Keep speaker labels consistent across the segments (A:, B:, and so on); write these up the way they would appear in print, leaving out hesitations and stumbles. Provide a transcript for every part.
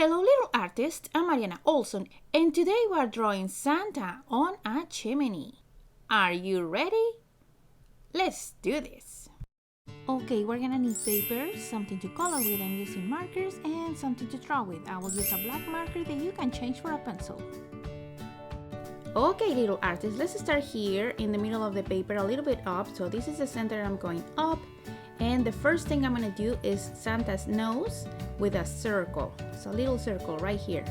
A: Hello little artists, I'm Mariana Olson and today we are drawing Santa on a chimney. Are you ready? Let's do this. Okay, we're gonna need paper, something to color with. I'm using markers and something to draw with. I will use a black marker that you can change for a pencil. Okay little artists, let's start here in the middle of the paper a little bit up. So this is the center, I'm going up. And the first thing I'm gonna do is Santa's nose with a circle. So a little circle right here.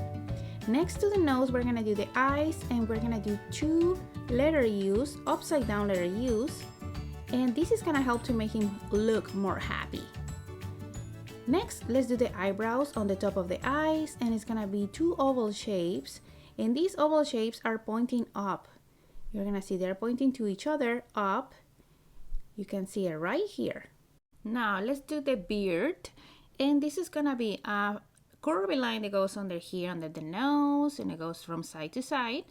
A: Next to the nose, we're gonna do the eyes and we're gonna do two letter U's, upside down letter U's. And this is gonna help to make him look more happy. Next, let's do the eyebrows on the top of the eyes and it's gonna be two oval shapes. And these oval shapes are pointing up. You're gonna see they're pointing to each other up. You can see it right here. Now let's do the beard, and this is gonna be a curvy line that goes under here under the nose and it goes from side to side,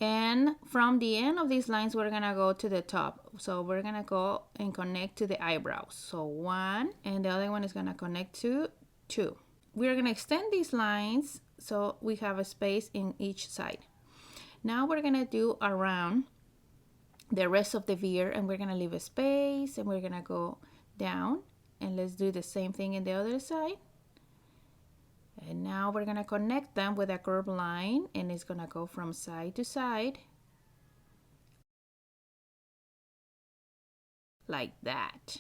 A: and from the end of these lines we're gonna go to the top. So we're gonna go and connect to the eyebrows. So one, and the other one is gonna connect to two. We're gonna extend these lines so we have a space in each side. Now we're gonna do around the rest of the beard and we're gonna leave a space and we're gonna go down, and let's do the same thing in the other side. And now we're gonna connect them with a curved line and it's gonna go from side to side like that.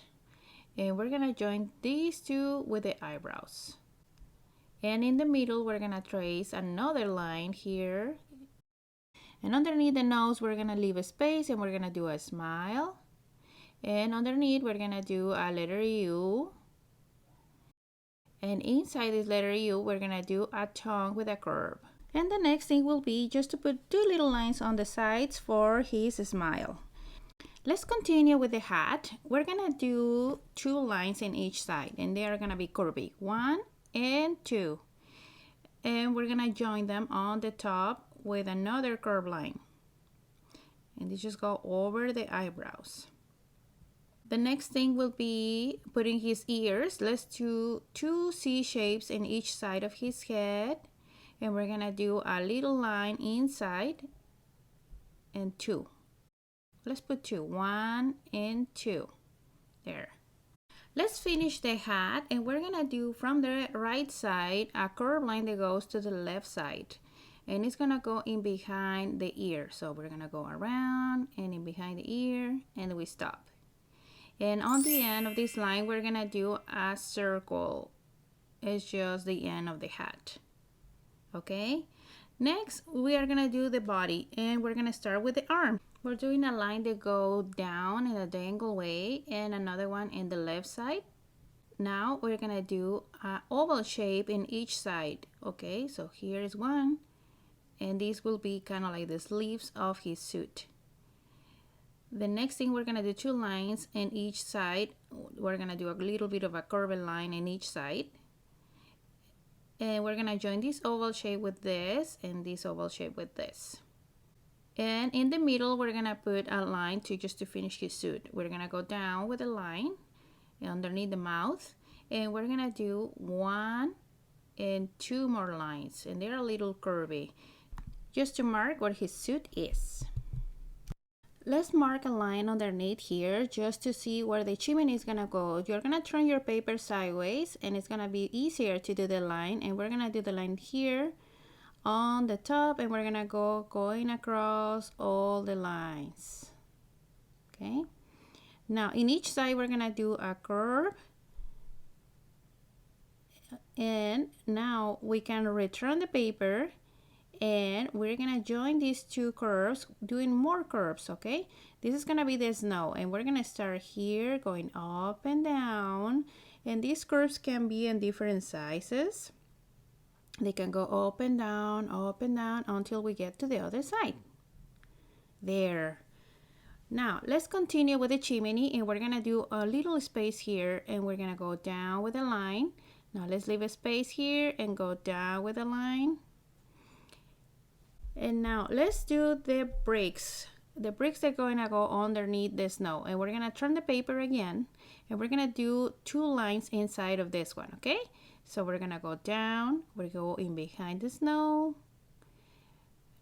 A: And we're gonna join these two with the eyebrows, and in the middle we're gonna trace another line here, and underneath the nose we're gonna leave a space and we're gonna do a smile. And underneath we're gonna do a letter U, and inside this letter U we're gonna do a tongue with a curve. And the next thing will be just to put two little lines on the sides for his smile. Let's continue with the hat. We're gonna do two lines in each side and they are gonna be curvy, 1 and 2, and we're gonna join them on the top with another curved line, and they just go over the eyebrows. The next thing will be putting his ears. Let's do two C shapes in each side of his head. And we're gonna do a little line inside and 2. Let's put 2, 1 and 2. There. Let's finish the hat and we're gonna do from the right side a curved line that goes to the left side. And it's gonna go in behind the ear. So we're gonna go around and in behind the ear and we stop. And on the end of this line, we're gonna do a circle. It's just the end of the hat. Okay? Next, we are gonna do the body and we're gonna start with the arm. We're doing a line that goes down in a diagonal way and another one in the left side. Now we're gonna do an oval shape in each side. Okay, so here is one, and this will be kind of like the sleeves of his suit. The next thing, we're gonna do two lines in each side. We're gonna do a little bit of a curved line in each side. And we're gonna join this oval shape with this and this oval shape with this. And in the middle, we're gonna put a line just to finish his suit. We're gonna go down with a line underneath the mouth. And we're gonna do 1 and 2 more lines. And they're a little curvy, just to mark where his suit is. Let's mark a line underneath here just to see where the chimney is gonna go. You're gonna turn your paper sideways and it's gonna be easier to do the line, and we're gonna do the line here on the top and we're gonna go going across all the lines. Okay, now in each side we're gonna do a curve, and now we can return the paper and we're gonna join these two curves, doing more curves. Okay, this is gonna be the snow and we're gonna start here going up and down, and these curves can be in different sizes. They can go up and down until we get to the other side. There. Now let's continue with the chimney and we're gonna do a little space here and we're gonna go down with a line. Now let's leave a space here and go down with a line. And now let's do the bricks. The bricks are going to go underneath the snow, and we're going to turn the paper again and we're going to do two lines inside of this one. Okay, So we're gonna go down, we go in behind the snow.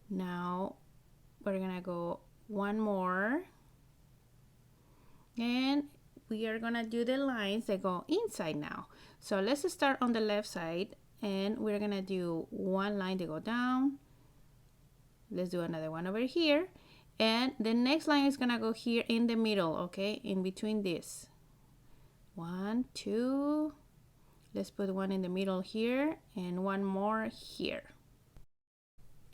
A: Now we're gonna go one more, and we are gonna do the lines that go inside now. So let's start on the left side, and we're gonna do one line to go down. Let's do another one over here, and the next line is gonna go here in the middle, okay, in between this. 1, 2, let's put one in the middle here and one more here.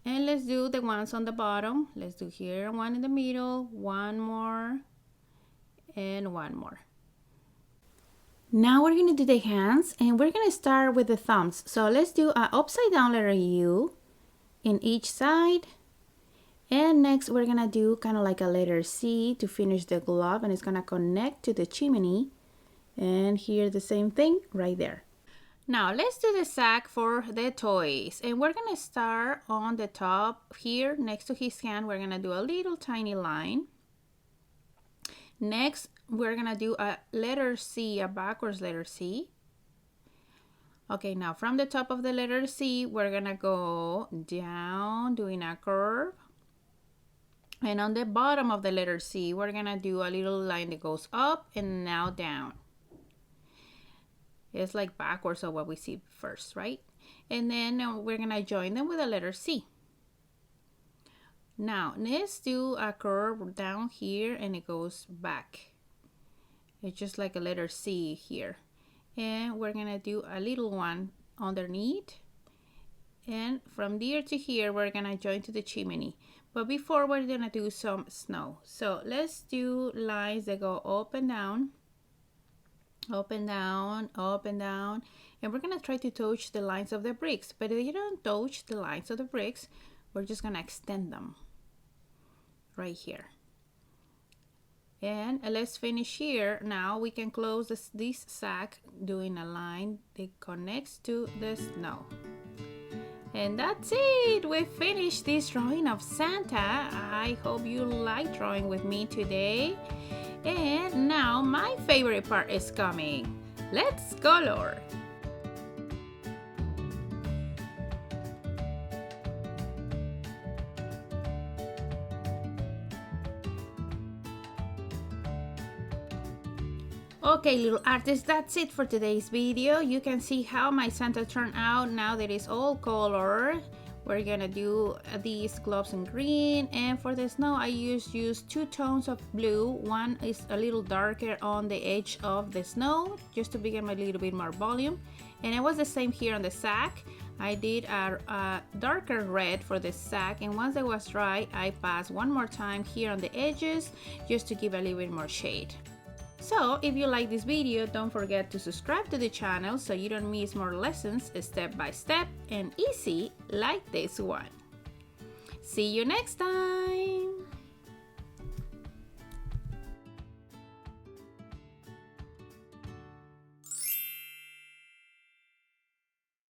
A: And let's do the ones on the bottom. Let's do here one in the middle, one more, and one more. Now we're gonna do the hands, and we're gonna start with the thumbs. So let's do an upside down letter U in each side. And next we're gonna do kind of like a letter C to finish the glove, and it's gonna connect to the chimney. And here the same thing right there. Now let's do the sack for the toys, and we're gonna start on the top here next to his hand. We're gonna do a little tiny line. Next we're gonna do a letter C, a backwards letter C. Okay, now from the top of the letter C we're gonna go down doing a curve, and on the bottom of the letter C we're gonna do a little line that goes up and now down. It's like backwards of what we see first, right? And then we're gonna join them with a letter C. Now let's do a curve down here, and it goes back. It's just like a letter C here. And we're gonna do a little one underneath. And from there to here, we're gonna join to the chimney. But before, we're gonna do some snow. So let's do lines that go up and down. Up and down, up and down, and we're gonna try to touch the lines of the bricks. But if you don't touch the lines of the bricks, we're just gonna extend them right here. And let's finish here. Now we can close this sack doing a line that connects to the snow. And that's it. We finished this drawing of Santa. I hope you like drawing with me today. And now my favorite part is coming. Let's color. Okay, little artists, that's it for today's video. You can see how my Santa turned out now that it's all colored. We're gonna do these gloves in green, and for the snow I used 2 tones of blue. One is a little darker on the edge of the snow just to give them a little bit more volume, and it was the same here on the sack. I did a darker red for the sack, and once it was dry I passed one more time here on the edges just to give a little bit more shade. So if you like this video, don't forget to subscribe to the channel so you don't miss more lessons step by step and easy like this one. See you next time!